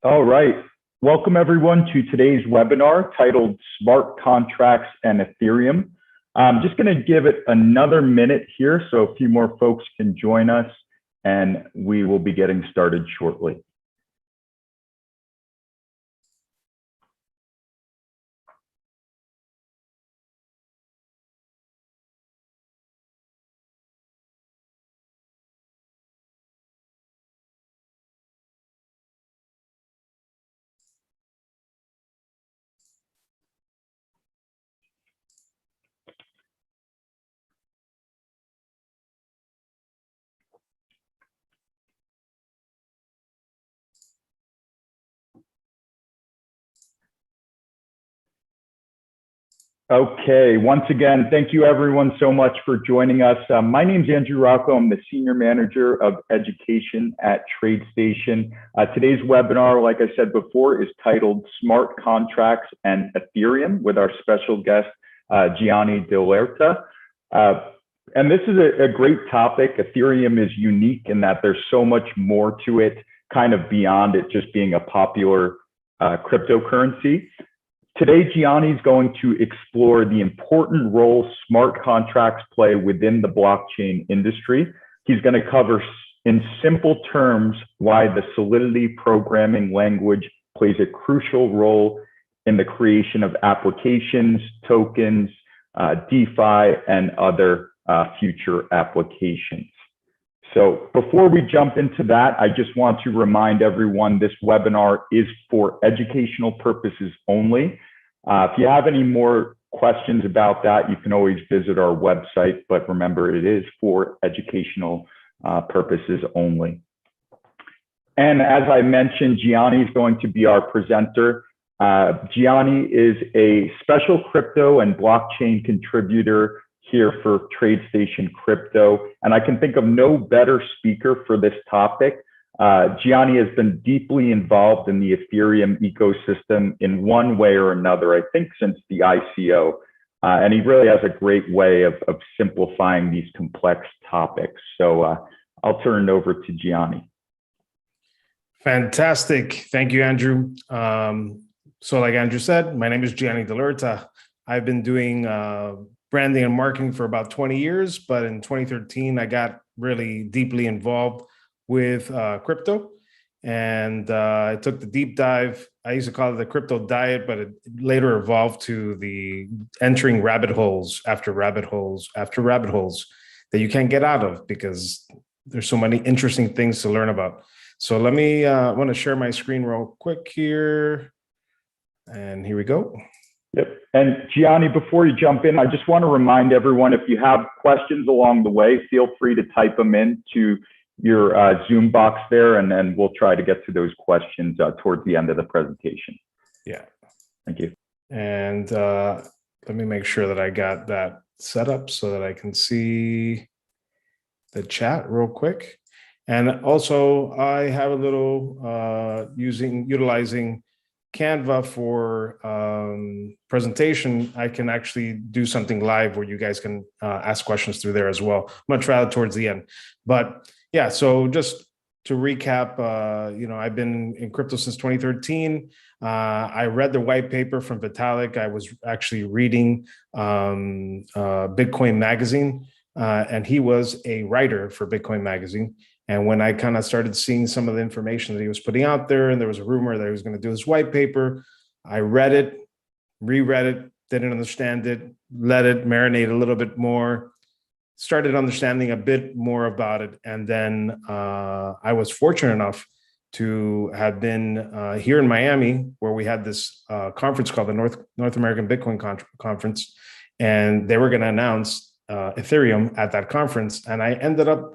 All right. Welcome everyone to today's webinar titled Smart Contracts and Ethereum. I'm just going to give it another minute here so a few more folks can join us, and we will be getting started shortly. Okay, once again, thank you everyone so much for joining us. My name is Andrew Rocco. I'm the Senior Manager of Education at TradeStation. Today's webinar, like I said before, is titled Smart Contracts and Ethereum with our special guest, Gianni Dell'Erta. And this is a great topic. Ethereum is unique in that there's so much more to it, kind of beyond it just being a popular cryptocurrency. Today, Gianni is going to explore the important role smart contracts play within the blockchain industry. He's going to cover in simple terms why the Solidity programming language plays a crucial role in the creation of applications, tokens, DeFi, and other future applications. So before we jump into that, I just want to remind everyone this webinar is for educational purposes only. If you have any more questions about that, you can always visit our website, but remember it is for educational purposes only. And as I mentioned, Gianni is going to be our presenter. Gianni is a special crypto and blockchain contributor here for TradeStation Crypto. And I can think of no better speaker for this topic. Gianni has been deeply involved in the Ethereum ecosystem in one way or another, I think since the ICO. And he really has a great way of simplifying these complex topics. So I'll turn it over to Gianni. Fantastic. Thank you, Andrew. So like Andrew said, my name is Gianni Dell'Erta. I've been doing branding and marketing for about 20 years, but in 2013, I got really deeply involved with crypto, and I took the deep dive. I used to call it the crypto diet, but it later evolved to the entering rabbit holes after rabbit holes after rabbit holes that you can't get out of because there's so many interesting things to learn about. So let me, I want to share my screen real quick here. And here we go. Yep. And Gianni, before you jump in, I just want to remind everyone, if you have questions along the way, feel free to type them into your Zoom box there, and then we'll try to get to those questions towards the end of the presentation. Yeah. Thank you. And let me make sure that I got that set up so that I can see the chat real quick. And also I have a little utilizing Canva for presentation. I can actually do something live where you guys can ask questions through there as well. I'm gonna try that towards the end. But yeah, so just to recap, I've been in crypto since 2013. I read the white paper from Vitalik. I was actually reading Bitcoin Magazine, and he was a writer for Bitcoin Magazine. And when I kind of started seeing some of the information that he was putting out there, and there was a rumor that he was going to do this white paper, I read it, reread it, didn't understand it, let it marinate a little bit more, started understanding a bit more about it. And then I was fortunate enough to have been here in Miami, where we had this conference called the North American Bitcoin Conference, and they were going to announce Ethereum at that conference. And I ended up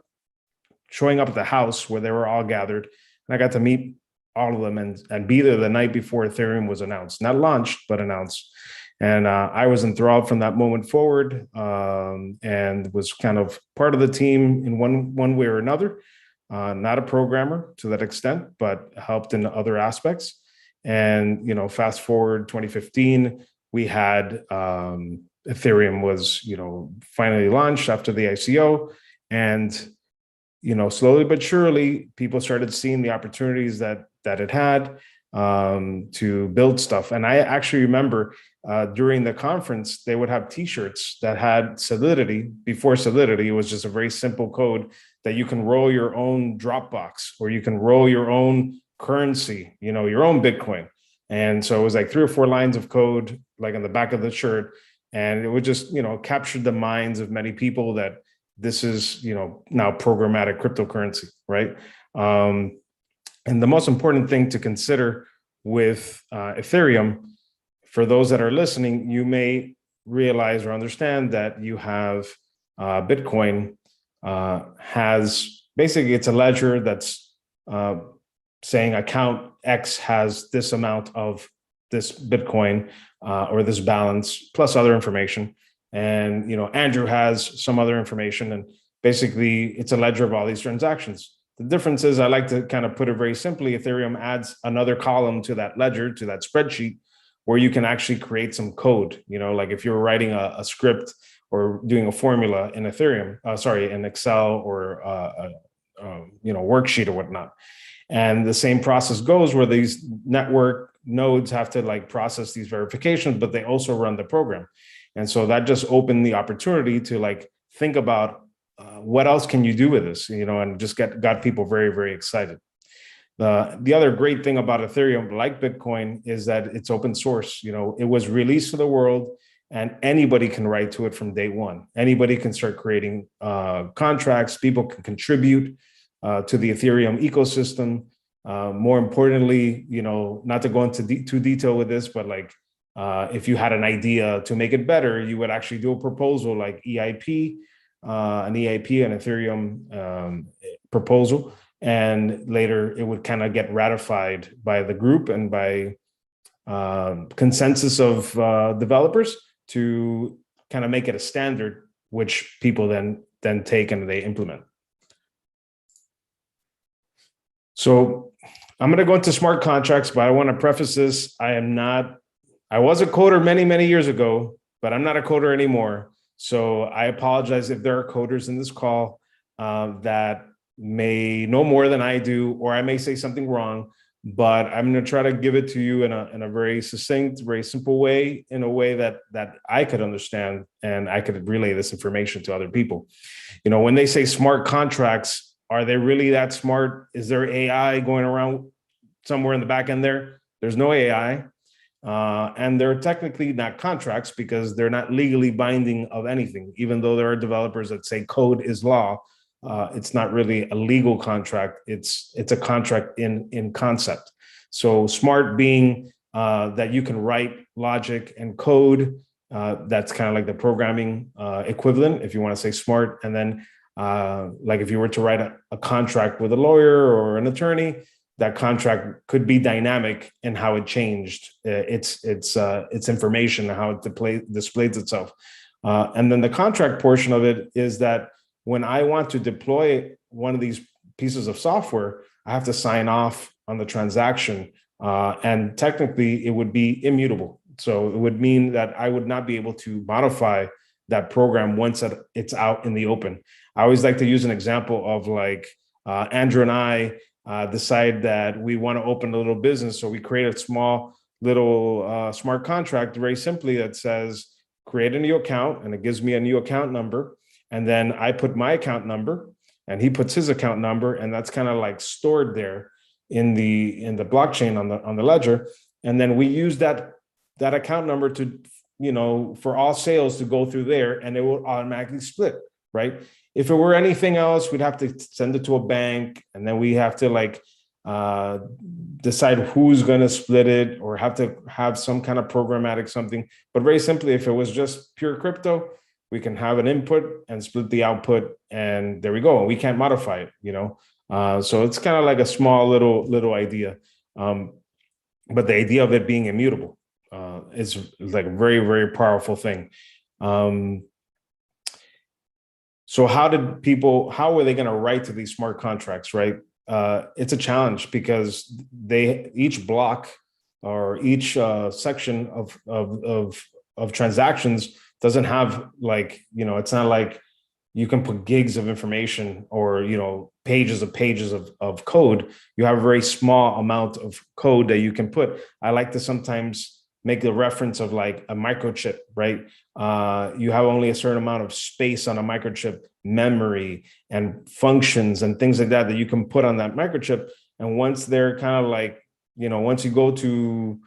showing up at the house where they were all gathered, and I got to meet all of them and be there the night before Ethereum was announced, not launched, but announced. And I was enthralled from that moment forward, and was kind of part of the team in one way or another. Not a programmer to that extent, but helped in other aspects. And fast forward 2015, we had Ethereum was finally launched after the ICO, and slowly but surely, people started seeing the opportunities that it had. to build stuff. And I actually remember during the conference, they would have T-shirts that had Solidity. Before Solidity, it was just a very simple code that you can roll your own Dropbox, or you can roll your own currency, your own Bitcoin. And so it was like 3 or 4 lines of code, like on the back of the shirt. And it would just, capture the minds of many people that this is, now programmatic cryptocurrency, right? And the most important thing to consider with Ethereum, for those that are listening, you may realize or understand that you have Bitcoin has basically, it's a ledger that's saying account X has this amount of this Bitcoin or this balance plus other information. And, Andrew has some other information, and basically it's a ledger of all these transactions. The difference is, I like to kind of put it very simply, Ethereum adds another column to that ledger, to that spreadsheet, where you can actually create some code. Like if you're writing a script or doing a formula in Ethereum, in Excel or worksheet or whatnot. And the same process goes where these network nodes have to process these verifications, but they also run the program. And so that just opened the opportunity to think about what else can you do with this, and just got people very, very excited. The other great thing about Ethereum, like Bitcoin, is that it's open source. It was released to the world, and anybody can write to it from day one. Anybody can start creating contracts. People can contribute to the Ethereum ecosystem. More importantly, not to go into too detail with this, but if you had an idea to make it better, you would actually do a proposal like EIP, an Ethereum proposal, and later it would kind of get ratified by the group and by consensus of developers to kind of make it a standard, which people then take and they implement. So I'm going to go into smart contracts, but I want to preface this. I was a coder many, many years ago, but I'm not a coder anymore. So I apologize if there are coders in this call that may know more than I do, or I may say something wrong, but I'm going to try to give it to you in a very succinct, very simple way, in a way that I could understand and I could relay this information to other people. When they say smart contracts, are they really that smart? Is there AI going around somewhere in the back end there? There's no AI. And they're technically not contracts because they're not legally binding of anything. Even though there are developers that say code is law, it's not really a legal contract. It's a contract in concept. So smart being that you can write logic and code. That's kind of like the programming equivalent, if you want to say smart. And then if you were to write a contract with a lawyer or an attorney, that contract could be dynamic in how it changed its information, how it displays itself. And then the contract portion of it is that when I want to deploy one of these pieces of software, I have to sign off on the transaction. And technically, it would be immutable. So it would mean that I would not be able to modify that program once it's out in the open. I always like to use an example of Andrew and I decide that we want to open a little business. So we create a small little smart contract, very simply, that says, create a new account, and it gives me a new account number. And then I put my account number and he puts his account number, and that's kind of stored there in the blockchain on the ledger. And then we use that account number to, for all sales to go through there, and it will automatically split, right? If it were anything else, we'd have to send it to a bank, and then we have to decide who's going to split it, or have to have some kind of programmatic something. But very simply, if it was just pure crypto, we can have an input and split the output, and there we go. And we can't modify it, So it's kind of like a small little idea. But the idea of it being immutable is a very, very powerful thing. So how were they going to write to these smart contracts, right? It's a challenge because each block or each section of transactions doesn't have it's not like you can put gigs of information or, pages of code. You have a very small amount of code that you can put. I like to sometimes make the reference of like a microchip, right? You have only a certain amount of space on a microchip, memory and functions and things like that you can put on that microchip. And once they're kind of like, once you go to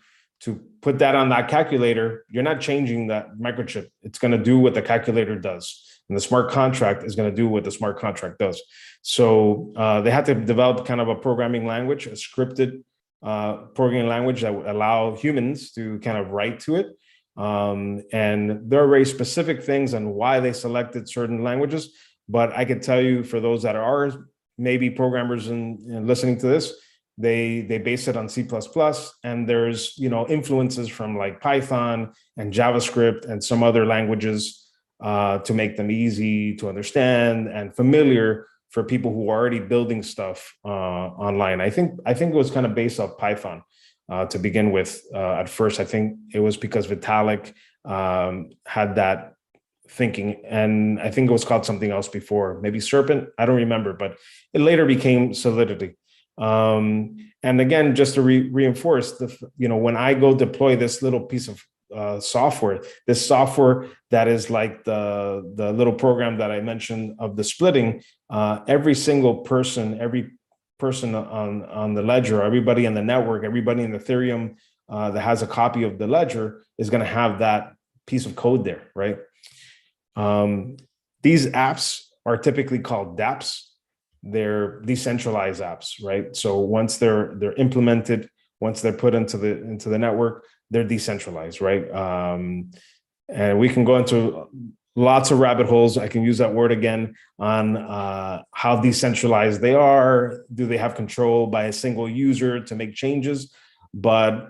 put that on that calculator, you're not changing that microchip. It's going to do what the calculator does. And the smart contract is going to do what the smart contract does. So they had to develop kind of a programming language, a scripted programming language that would allow humans to kind of write to it. And there are very specific things on why they selected certain languages. But I could tell you, for those that are maybe programmers and listening to this, they base it on C++, and there's influences from like Python and JavaScript and some other languages to make them easy to understand and familiar for people who are already building stuff online. I think it was kind of based off Python to begin with. At first, I think it was because Vitalik had that thinking, and I think it was called something else before, maybe Serpent. I don't remember, but it later became Solidity. And again, just to reinforce when I go deploy this little piece of software, this software that is like the little program that I mentioned of the splitting, every single person, every person on the ledger, everybody on the network, everybody in Ethereum that has a copy of the ledger is going to have that piece of code there, right? These apps are typically called dApps. They're decentralized apps, right? So once they're implemented, once they're put into the network, they're decentralized, right? And we can go into lots of rabbit holes. I can use that word again on how decentralized they are. Do they have control by a single user to make changes? But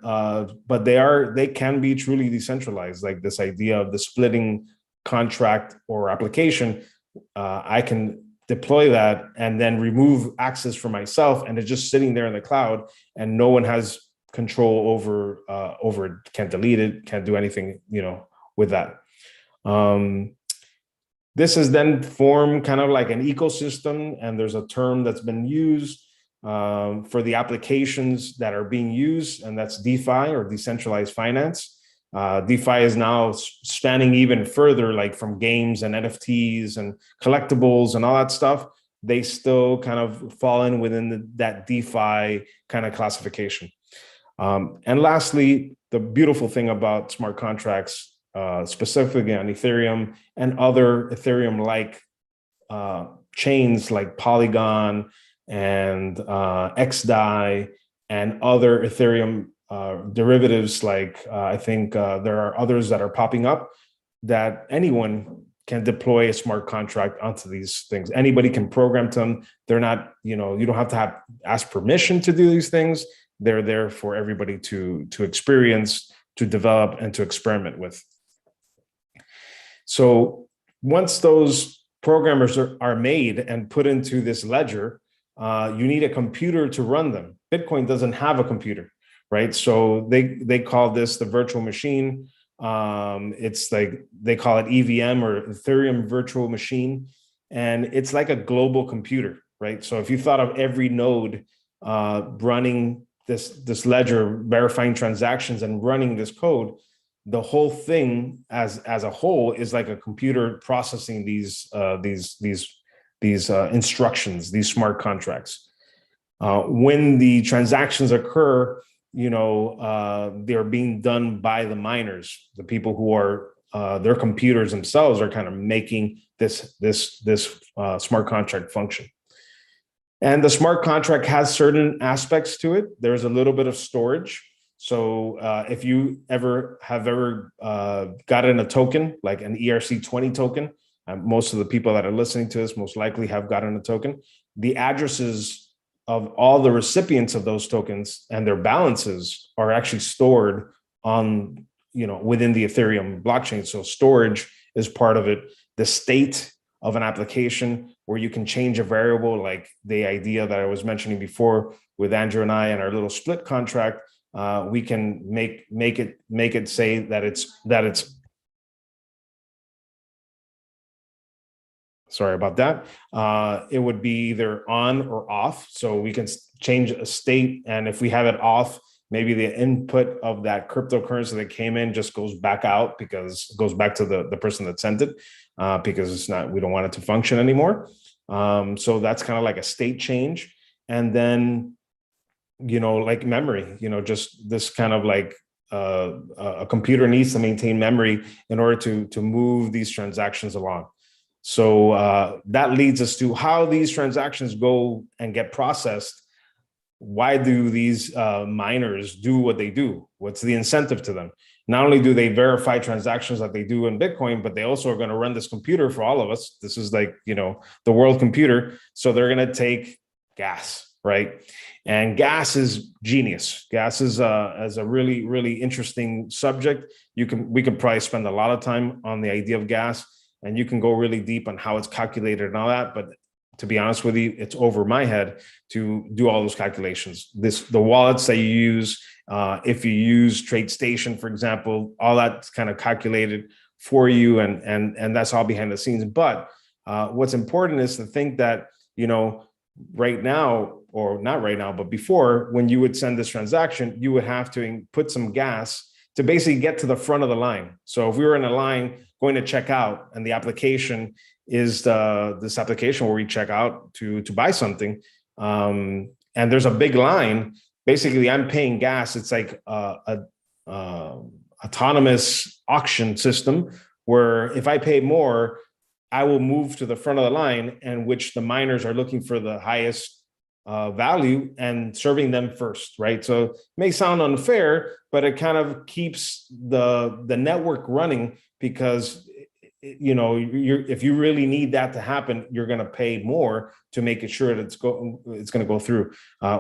they can be truly decentralized. Like this idea of the splitting contract or application, I can deploy that and then remove access for myself, and it's just sitting there in the cloud, and no one has control over it. Can't delete it, can't do anything with that. This has then formed kind of like an ecosystem, and there's a term that's been used for the applications that are being used, and that's DeFi, or decentralized finance. DeFi is now spanning even further, like from games and NFTs and collectibles and all that stuff. They still kind of fall in within that DeFi kind of classification. And lastly, the beautiful thing about smart contracts, specifically on Ethereum and other Ethereum-like chains like Polygon and XDAI and other Ethereum derivatives, like I think there are others that are popping up, that anyone can deploy a smart contract onto these things. Anybody can program them. They're not, you don't have to ask permission to do these things. They're there for everybody to experience, to develop, and to experiment with. So once those programmers are made and put into this ledger, you need a computer to run them. Bitcoin doesn't have a computer, right? So they call this the virtual machine. It's like, they call it EVM, or Ethereum virtual machine. And it's like a global computer, right? So if you thought of every node running this ledger, verifying transactions and running this code, the whole thing as a whole is like a computer processing these instructions, these smart contracts. When the transactions occur, they're being done by the miners, the people who are their computers themselves are kind of making this smart contract function. And the smart contract has certain aspects to it. There's a little bit of storage. So if you have ever gotten a token, like an ERC20 token, most of the people that are listening to this most likely have gotten a token. The addresses of all the recipients of those tokens and their balances are actually stored on, within the Ethereum blockchain. So storage is part of it. The state of an application, where you can change a variable, like the idea that I was mentioning before with Andrew and I and our little split contract, we can make it say that it's sorry about that. It would be either on or off. So we can change a state. And if we have it off, maybe the input of that cryptocurrency that came in just goes back out, because it goes back to the person that sent it, because it's not, we don't want it to function anymore. So that's kind of like a state change. And then, like memory, just this kind of like a computer needs to maintain memory in order to move these transactions along. So that leads us to how these transactions go and get processed. Why do these miners do what they do? What's the incentive to them? Not only do they verify transactions like they do in Bitcoin, but they also are going to run this computer for all of us. This is like, the world computer. So they're going to take gas, right? And gas is genius. Gas is a really, really interesting subject. We could probably spend a lot of time on the idea of gas, and you can go really deep on how it's calculated and all that. But to be honest with you, it's over my head to do all those calculations. The wallets that you use, if you use TradeStation, for example, all that's kind of calculated for you, and that's all behind the scenes. But what's important is to think that, right now, or not right now, but before, when you would send this transaction, you would have to put some gas to basically get to the front of the line. So if we were in a line going to check out, and the application is this application where we check out to buy something, and there's a big line, basically I'm paying gas. It's like a autonomous auction system where if I pay more, I will move to the front of the line, and which the miners are looking for the highest value and serving them first, right? So it may sound unfair, but it kind of keeps the network running, because if you really need that to happen, you're going to pay more to make it sure that it's going to go through.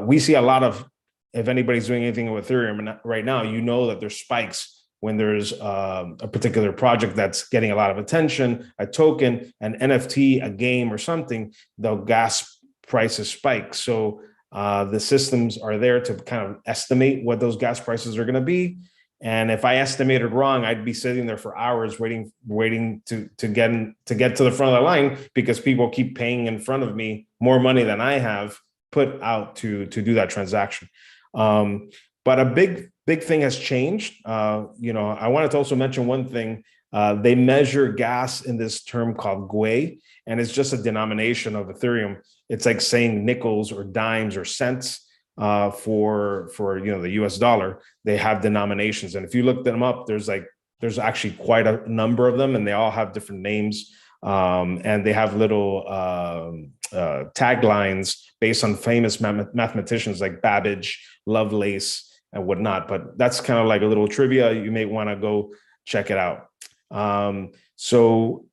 We see a lot of, if anybody's doing anything with Ethereum right now, that there's spikes when there's a particular project that's getting a lot of attention, a token, an NFT, a game or something, the gas prices spike. So the systems are there to kind of estimate what those gas prices are going to be. And if I estimated wrong, I'd be sitting there for hours waiting to get to the front of the line, because people keep paying in front of me more money than I have put out to do that transaction. But a big thing has changed. I wanted to also mention one thing. They measure gas in this term called gwei, and it's just a denomination of Ethereum. It's like saying nickels or dimes or cents. For the US dollar, they have denominations, and if you look them up, there's actually quite a number of them, and they all have different names, and they have little taglines based on famous mathematicians like Babbage, Lovelace, and whatnot. But that's kind of like a little trivia. You may want to go check it out. So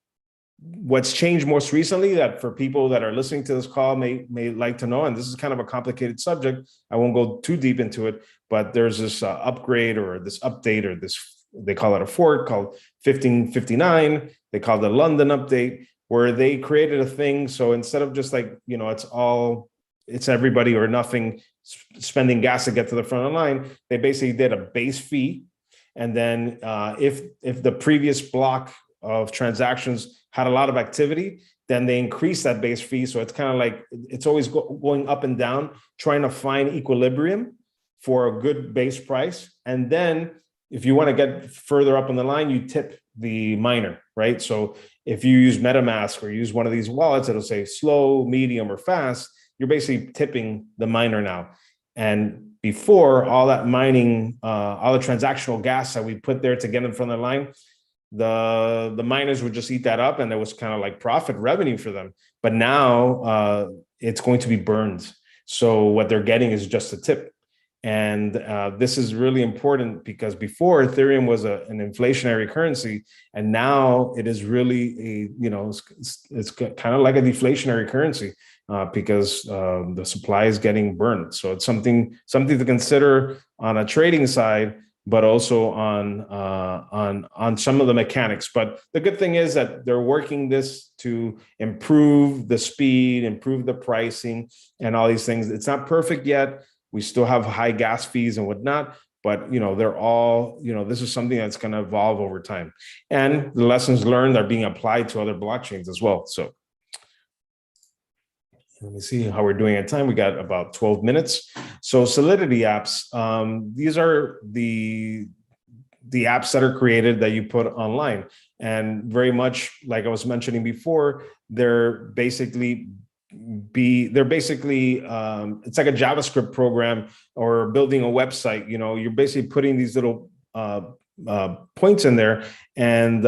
what's changed most recently, that for people that are listening to this call may like to know, and this is kind of a complicated subject, I won't go too deep into it, but there's this upgrade or this update, or this, they call it a fork, called 1559. They call it the London update, where they created a thing. So instead of just like, it's everybody or nothing spending gas to get to the front of the line, they basically did a base fee. And then if the previous block of transactions had a lot of activity, then they increase that base fee. So it's kind of like, it's always going up and down, trying to find equilibrium for a good base price. And then if you want to get further up on the line, you tip the miner, right? So if you use MetaMask or use one of these wallets, it'll say slow, medium, or fast. You're basically tipping the miner now. And before, all that mining, all the transactional gas that we put there to get in front of the line, the miners would just eat that up, and there was kind of like profit revenue for them. But now it's going to be burned. So what they're getting is just a tip. And this is really important, because before Ethereum was an inflationary currency, and now it is really it's kind of like a deflationary currency, because the supply is getting burned. So it's something to consider on a trading side, but also on some of the mechanics. But the good thing is that they're working this to improve the speed, improve the pricing, and all these things. It's not perfect yet. We still have high gas fees and whatnot, but they're all, this is something that's going to evolve over time. And the lessons learned are being applied to other blockchains as well. So Let me see how we're doing at time. We got about 12 minutes. So Solidity apps, these are the apps that are created that you put online. And very much like I was mentioning before, they're basically it's like a JavaScript program or building a website. You're basically putting these little points in there, and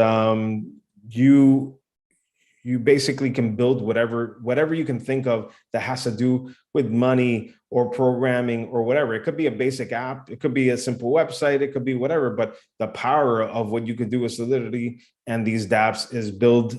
you basically can build whatever you can think of that has to do with money or programming or whatever. It could be a basic app, it could be a simple website, it could be whatever. But the power of what you could do with Solidity and these dApps is build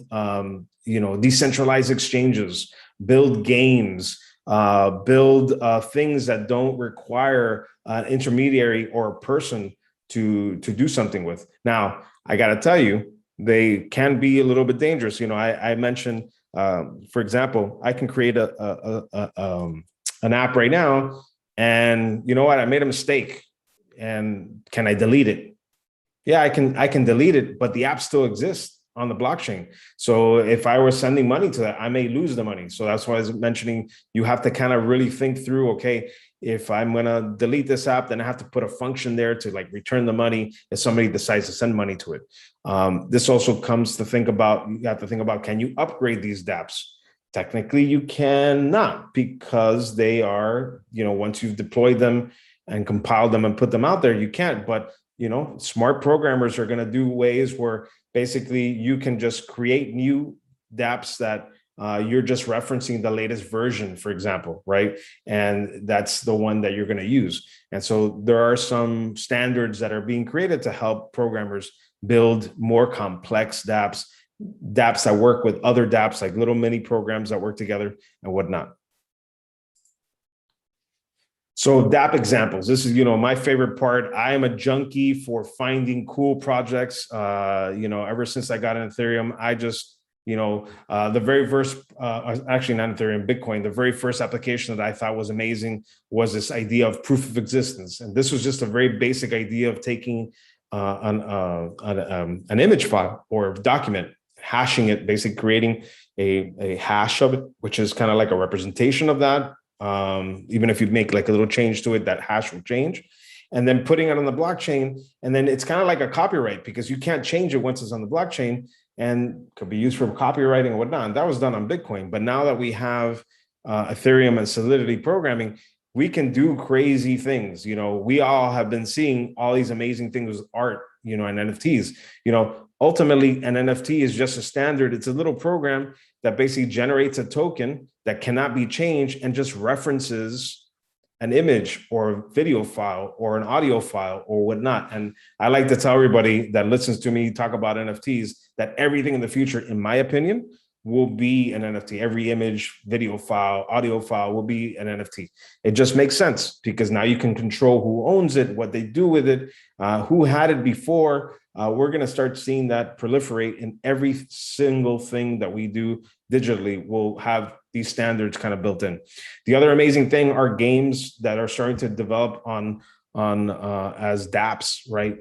decentralized exchanges, build games, build things that don't require an intermediary or a person to do something with. Now, I got to tell you, they can be a little bit dangerous. I mentioned, for example, I can create an app right now, and you know what? I made a mistake, and can I delete it? Yeah, I can delete it, but the app still exists on the blockchain. So if I were sending money to that, I may lose the money. So that's why I was mentioning you have to kind of really think through, okay, if I'm going to delete this app, then I have to put a function there to like return the money if somebody decides to send money to it. This also comes to think about, you have to think about, can you upgrade these dApps? Technically, you cannot, because they are, once you've deployed them and compiled them and put them out there, you can't. But, smart programmers are going to do ways where basically you can just create new dApps that you're just referencing the latest version, for example, right? And that's the one that you're going to use. And so there are some standards that are being created to help programmers build more complex dApps that work with other dApps, like little mini programs that work together and whatnot. So dApp examples. This is, my favorite part. I am a junkie for finding cool projects. Ever since I got in Ethereum, I just, the very first, actually not Ethereum, Bitcoin, the very first application that I thought was amazing was this idea of proof of existence. And this was just a very basic idea of taking an image file or document, hashing it, basically creating a hash of it, which is kind of like a representation of that. Even if you make like a little change to it, that hash will change, and then putting it on the blockchain. And then it's kind of like a copyright, because you can't change it once it's on the blockchain, and could be used for copywriting and whatnot. And that was done on Bitcoin. But now that we have Ethereum and Solidity programming, we can do crazy things. We all have been seeing all these amazing things with art, and NFTs. Ultimately, an NFT is just a standard. It's a little program that basically generates a token that cannot be changed and just references an image or a video file or an audio file or whatnot. And I like to tell everybody that listens to me talk about NFTs that everything in the future, in my opinion, will be an NFT. Every image, video file, audio file will be an NFT. It just makes sense, because now you can control who owns it, what they do with it, who had it before. We're going to start seeing that proliferate in every single thing that we do digitally. We'll have these standards kind of built in. The other amazing thing are games that are starting to develop on as dApps, right?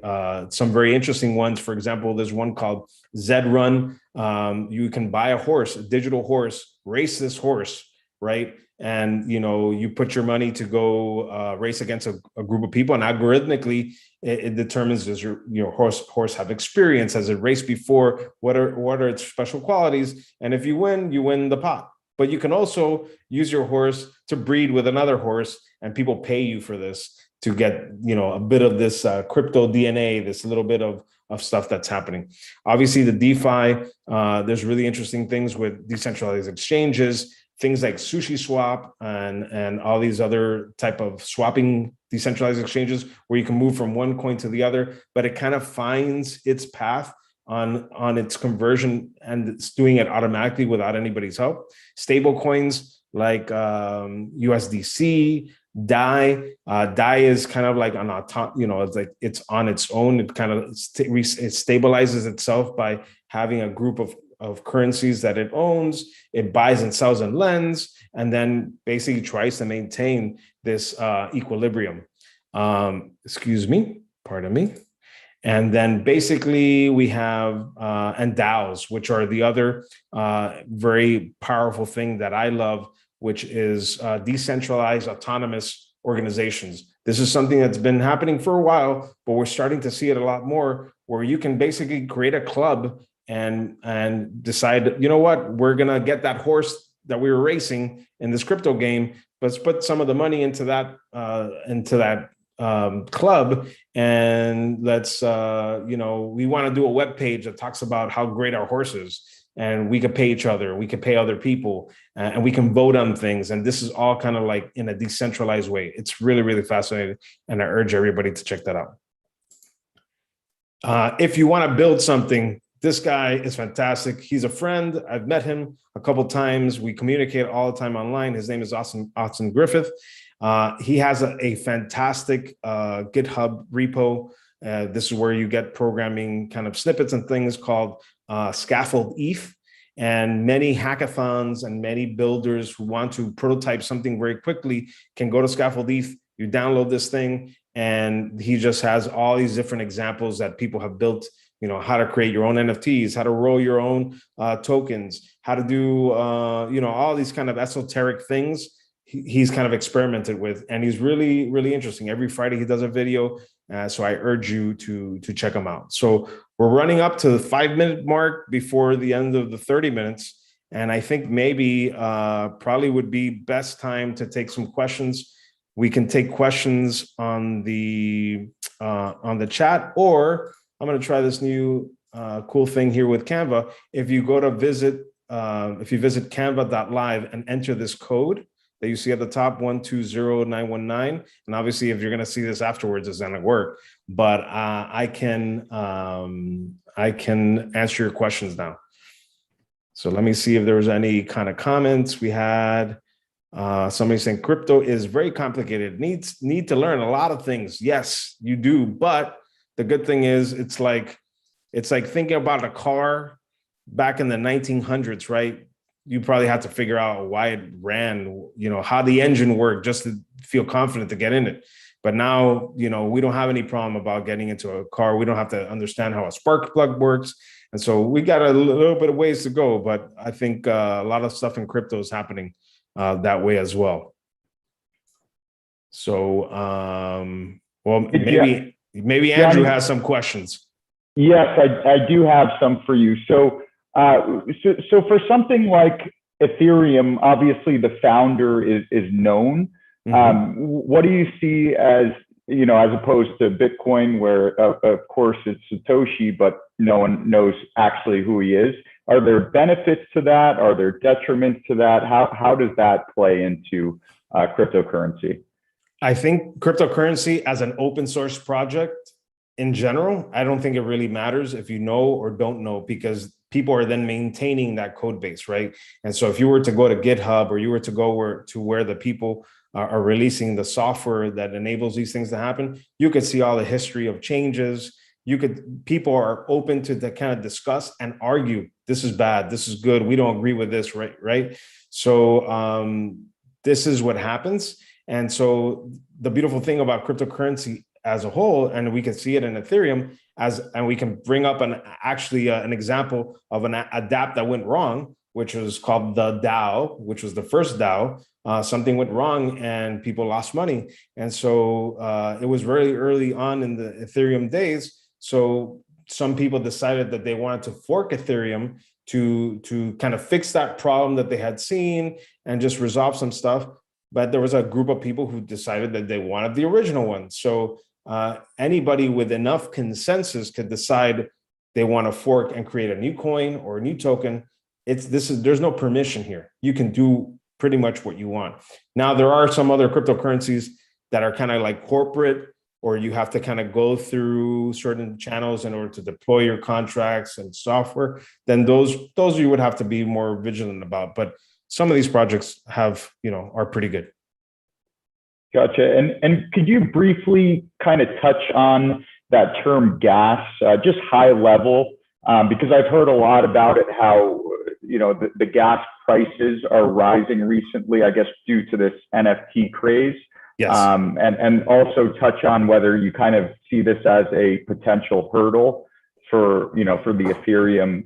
Some very interesting ones. For example, there's one called Zed Run. You can buy a horse, a digital horse, race this horse, right? And you put your money to go race against a group of people, and algorithmically it determines, does your horse have experience, has it raced before, what are its special qualities, and if you win the pot. But you can also use your horse to breed with another horse, and people pay you for this to get a bit of this crypto DNA, this little bit of stuff that's happening. Obviously, the DeFi, there's really interesting things with decentralized exchanges, things like Sushi Swap and all these other type of swapping decentralized exchanges where you can move from one coin to the other, but it kind of finds its path on its conversion, and it's doing it automatically without anybody's help. Stable coins like USDC, DAI. DAI is kind of like on it's like it's on its own. It kind of it stabilizes itself by having a group of currencies that it owns. It buys and sells and lends, and then basically tries to maintain this equilibrium. Pardon me. And then basically we have and DAOs, which are the other very powerful thing that I love, which is decentralized autonomous organizations. This is something that's been happening for a while, but we're starting to see it a lot more, where you can basically create a club and decide, you know what, we're gonna get that horse that we were racing in this crypto game. Let's put some of the money into that club, and let's we want to do a web page that talks about how great our horse is, and we could pay each other, we could pay other people, and we can vote on things. And this is all kind of like in a decentralized way. It's really, really fascinating, and I urge everybody to check that out. If you want to build something, this guy is fantastic. He's a friend. I've met him a couple of times. We communicate all the time online. His name is Austin Griffith. He has a fantastic GitHub repo. This is where you get programming kind of snippets and things called Scaffold ETH. And many hackathons and many builders who want to prototype something very quickly can go to Scaffold ETH. You download this thing, and he just has all these different examples that people have built. How to create your own NFTs, how to roll your own tokens, how to do all these kind of esoteric things. He's kind of experimented with, and he's really, really interesting. Every Friday he does a video, so I urge you to check him out. So we're running up to the 5-minute mark before the end of the 30 minutes, and I think maybe probably would be best time to take some questions. We can take questions on the chat, or I'm going to try this new cool thing here with Canva. If you go to visit canva.live and enter this code that you see at the top, 120919. And obviously, if you're going to see this afterwards, it's going to work. But I can answer your questions now. So let me see if there was any kind of comments. We had somebody saying crypto is very complicated. Need to learn a lot of things. Yes, you do. But the good thing is, it's like thinking about a car back in the 1900s, right? You probably had to figure out why it ran, how the engine worked, just to feel confident to get in it. But now, we don't have any problem about getting into a car. We don't have to understand how a spark plug works. And so we got a little bit of ways to go, but I think a lot of stuff in crypto is happening that way as well. So, maybe Andrew has some questions. Yes, I do have some for you. So for something like Ethereum, obviously the founder is known. Mm-hmm. What do you see as opposed to Bitcoin, where of course it's Satoshi, but no one knows actually who he is? Are there benefits to that? Are there detriments to that? How does that play into cryptocurrency? I think cryptocurrency as an open source project in general, I don't think it really matters if you know or don't know, because people are then maintaining that code base, right? And so if you were to go to GitHub, or you were to go where the people are releasing the software that enables these things to happen, you could see all the history of changes. People are open to kind of discuss and argue. This is bad. This is good. We don't agree with this, right? So this is what happens. And so the beautiful thing about cryptocurrency as a whole, and we can see it in Ethereum, and we can bring up an example of a dApp that went wrong, which was called the DAO, which was the first DAO. Something went wrong and people lost money. And so it was very early on in the Ethereum days. So some people decided that they wanted to fork Ethereum to kind of fix that problem that they had seen and just resolve some stuff. But there was a group of people who decided that they wanted the original one. So anybody with enough consensus could decide they want to fork and create a new coin or a new token. There's no permission here. You can do pretty much what you want. Now, there are some other cryptocurrencies that are kind of like corporate, or you have to kind of go through certain channels in order to deploy your contracts and software. Then those you would have to be more vigilant about. But some of these projects are pretty good. Gotcha. And could you briefly kind of touch on that term gas, just high level, because I've heard a lot about it, how the gas prices are rising recently, I guess, due to this NFT craze. Yes. And also touch on whether you kind of see this as a potential hurdle for Ethereum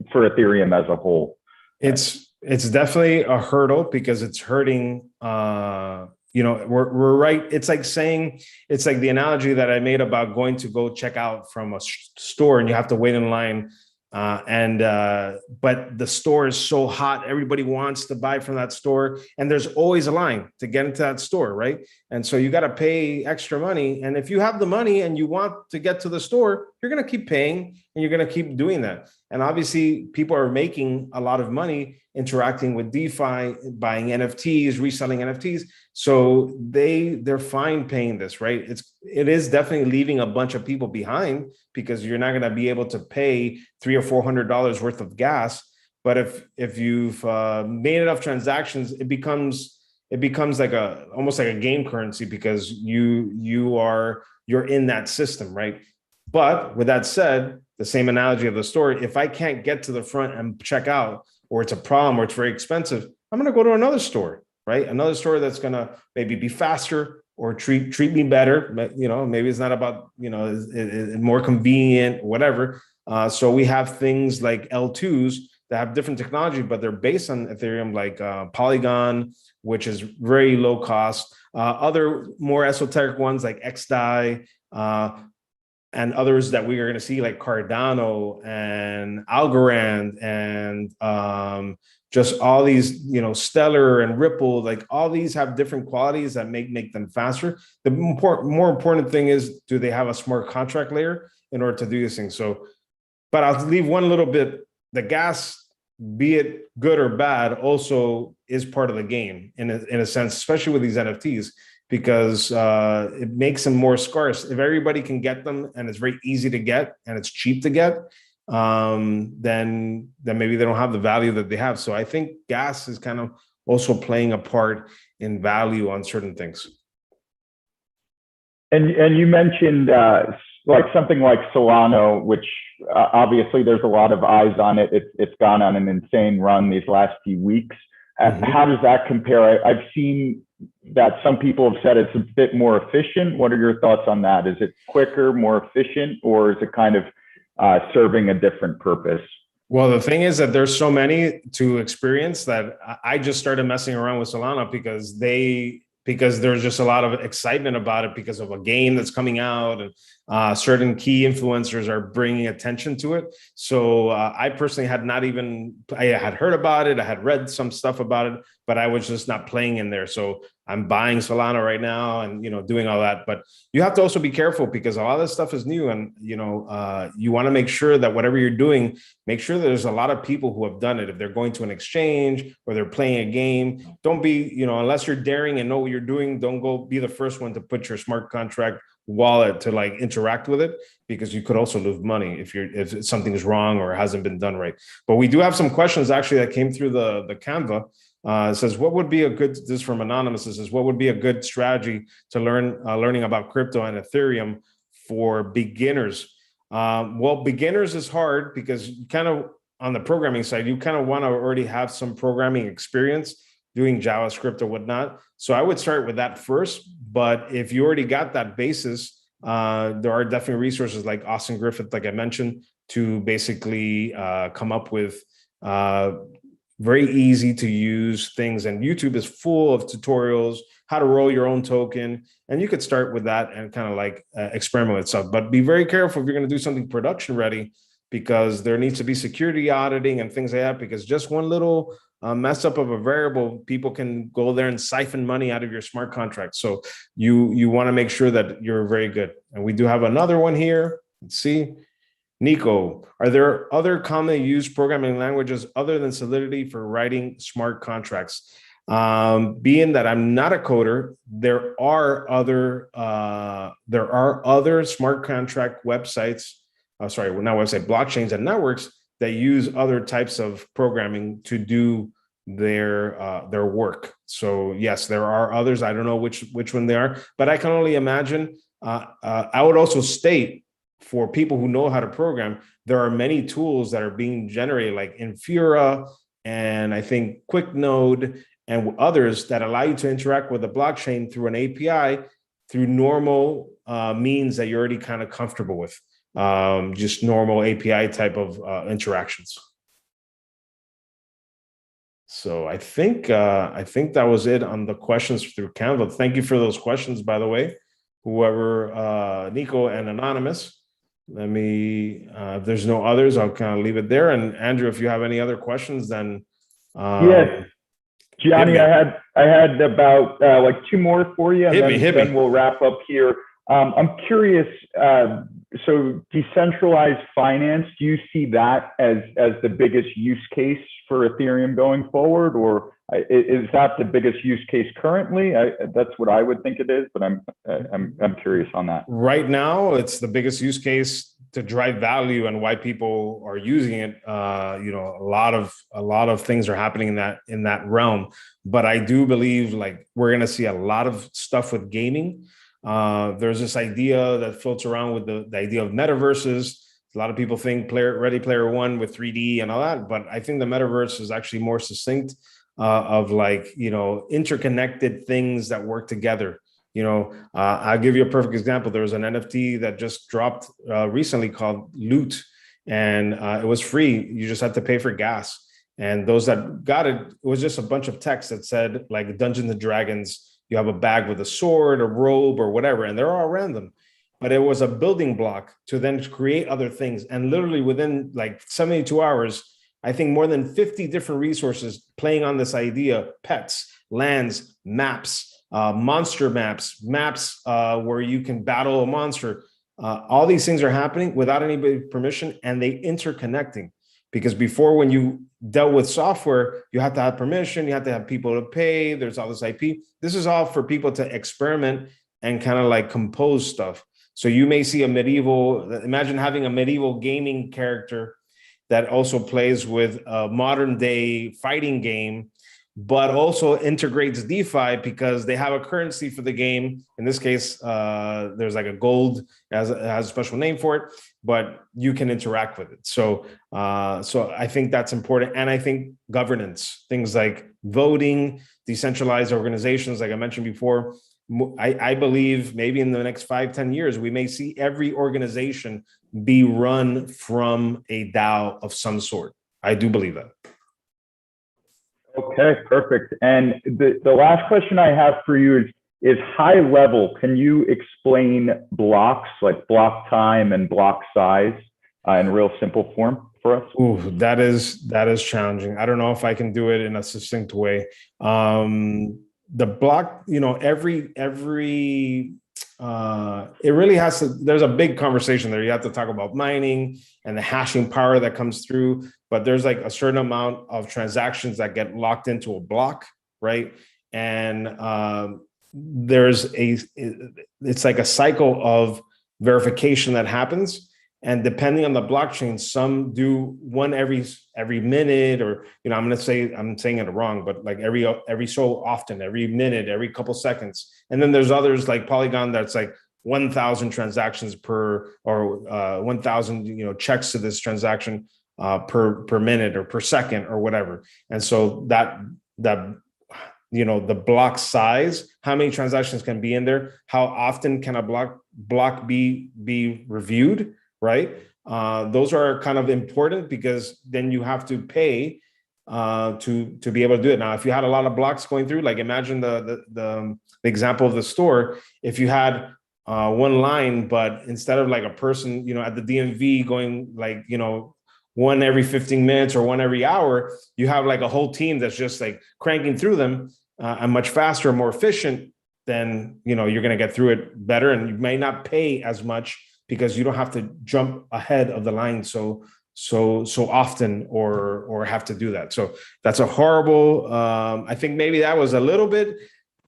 as a whole. It's It's definitely a hurdle because it's hurting. We're right. It's like the analogy that I made about going to go check out from a store and you have to wait in line. But the store is so hot, everybody wants to buy from that store, and there's always a line to get into that store, right? And so you got to pay extra money. And if you have the money and you want to get to the store, you're going to keep paying and you're going to keep doing that. And obviously, people are making a lot of money interacting with DeFi, buying NFTs, reselling NFTs. So they're fine paying this, right? It is definitely leaving a bunch of people behind because you're not going to be able to pay $300 or $400 worth of gas. But if you've made enough transactions, it becomes like almost like a game currency because you're in that system, right? But with that said, the same analogy of the store, if I can't get to the front and check out, or it's a problem, or it's very expensive, I'm going to go to another store, right? Another store that's going to maybe be faster or treat me better. Maybe it's not about, more convenient, whatever. So we have things like L2s that have different technology, but they're based on Ethereum, like Polygon, which is very low cost. Other more esoteric ones like XDAI, and others that we are going to see like Cardano and Algorand and just all these, Stellar and Ripple, like all these have different qualities that make them faster. The more important thing is, do they have a smart contract layer in order to do these things? So, but I'll leave one little bit. The gas, be it good or bad, also is part of the game in a sense, especially with these NFTs, because it makes them more scarce. If everybody can get them and it's very easy to get and it's cheap to get, then maybe they don't have the value that they have. So I think gas is kind of also playing a part in value on certain things. And you mentioned like something like Solano, which obviously there's a lot of eyes on it. It's gone on an insane run these last few weeks. How does that compare? I've seen that some people have said it's a bit more efficient. What are your thoughts on that? Is it quicker, more efficient, or is it kind of serving a different purpose? Well, the thing is that there's so many to experience that I just started messing around with Solana because there's just a lot of excitement about it because of a game that's coming out, and certain key influencers are bringing attention to it. So I personally I had heard about it. I had read some stuff about it, but I was just not playing in there. So I'm buying Solana right now and, doing all that. But you have to also be careful because a lot of this stuff is new, and, you want to make sure that whatever you're doing, make sure that there's a lot of people who have done it. If they're going to an exchange or they're playing a game, don't be, unless you're daring and know what you're doing, don't go be the first one to put your smart contract wallet to like interact with it, because you could also lose money if something is wrong or hasn't been done right. But we do have some questions actually that came through the Canva. It says, what would be a good, this is from Anonymous, it says, what would be a good strategy to learning about crypto and Ethereum for beginners? Well, beginners is hard because you kind of, on the programming side, you kind of want to already have some programming experience doing JavaScript or whatnot. So I would start with that first. But if you already got that basis, there are definitely resources like Austin Griffith, like I mentioned, to basically come up with very easy to use things. And YouTube is full of tutorials, how to roll your own token. And you could start with that and kind of like experiment with stuff. But be very careful if you're going to do something production ready, because there needs to be security auditing and things like that, because just one little mess up of a variable, people can go there and siphon money out of your smart contract. So you want to make sure that you're very good. And we do have another one here. Let's see. Nico, are there other commonly used programming languages other than Solidity for writing smart contracts? Being that I'm not a coder, there are other smart contract websites. Blockchains and networks that use other types of programming to do their work. So yes, there are others. I don't know which one they are, but I can only imagine. I would also state, for people who know how to program, there are many tools that are being generated, like Infura and I think QuickNode and others, that allow you to interact with the blockchain through an API, through normal means that you're already kind of comfortable with. Just normal API type of interactions. So I think that was it on the questions through Canva. Thank you for those questions, by the way, whoever Nico and Anonymous. Let me if there's no others, I'll kind of leave it there. And Andrew, if you have any other questions, then Yes, hit Gianni, me. I had about like two more for you, and Hit then me. we'll wrap up here. I'm curious. So decentralized finance, do you see that as the biggest use case for Ethereum going forward, or is that the biggest use case currently? That's what I would think it is, but I'm curious on that. Right now, it's the biggest use case to drive value and why people are using it. A lot of things are happening in that realm. But I do believe like we're going to see a lot of stuff with gaming. There's this idea that floats around with the idea of metaverses. A lot of people think Ready Player One with 3D and all that, but I think the metaverse is actually more succinct of like, interconnected things that work together. I'll give you a perfect example. There was an NFT that just dropped recently called Loot, and it was free. You just had to pay for gas. And those that got it, it was just a bunch of text that said like Dungeons and Dragons, you have a bag with a sword, a robe, or whatever, and they're all random. But it was a building block to then create other things. And literally within like 72 hours, I think more than 50 different resources playing on this idea, pets, lands, maps, monster maps where you can battle a monster. All these things are happening without anybody's permission, and they interconnecting. Because before, when you dealt with software, you had to have permission, you had to have people to pay, there's all this IP. This is all for people to experiment and kind of like compose stuff. So you may see imagine having a medieval gaming character that also plays with a modern day fighting game, but also integrates DeFi because they have a currency for the game. In this case, there's like a gold, has a special name for it, but you can interact with it. So I think that's important. And I think governance, things like voting, decentralized organizations, like I mentioned before, I believe maybe in the next 5-10 years, we may see every organization be run from a DAO of some sort. I do believe that. Okay, perfect. And the last question I have for you is high level. Can you explain blocks, like block time and block size, in real simple form for us? Ooh, that is challenging. I don't know if I can do it in a succinct way. The block, every it really has to, there's a big conversation there. You have to talk about mining and the hashing power that comes through, but there's like a certain amount of transactions that get locked into a block, right? And it's like a cycle of verification that happens. And depending on the blockchain, some do one every minute, or I'm saying it wrong, but like every so often, every minute, every couple seconds. And then there's others like Polygon that's like 1,000 transactions per, or 1,000 checks to this transaction per minute or per second or whatever. And so that the block size, how many transactions can be in there, how often can a block be reviewed, right? Those are kind of important because then you have to pay to be able to do it. Now, if you had a lot of blocks going through, like imagine the example of the store, if you had one line, but instead of like a person, at the DMV going like, one every 15 minutes or one every hour, you have like a whole team that's just like cranking through them and much faster, more efficient, then, you're going to get through it better, and you may not pay as much because you don't have to jump ahead of the line so often or have to do that. So that's a horrible, I think maybe that was a little bit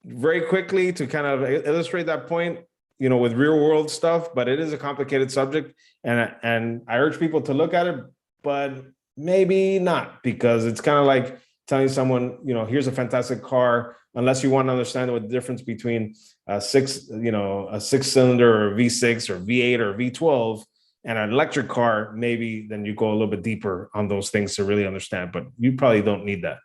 very quickly to kind of illustrate that point, with real world stuff, but it is a complicated subject. And I urge people to look at it, but maybe not, because it's kind of like telling someone, here's a fantastic car, unless you want to understand what the difference between a six-cylinder or V6 or V8 or V12 and an electric car, maybe then you go a little bit deeper on those things to really understand, but you probably don't need that.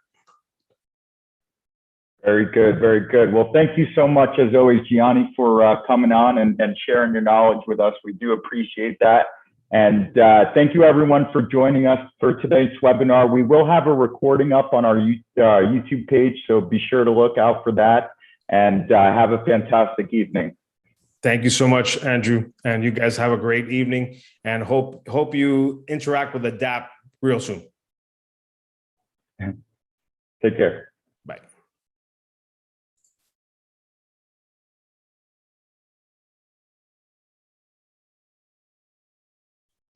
Very good, very good. Well, thank you so much, as always, Gianni, for coming on and sharing your knowledge with us. We do appreciate that. And thank you everyone for joining us for today's webinar. We will have a recording up on our YouTube page, so be sure to look out for that, and have a fantastic evening. Thank you so much, Andrew. And you guys have a great evening, and hope you interact with Adapt real soon. Take care. Bye.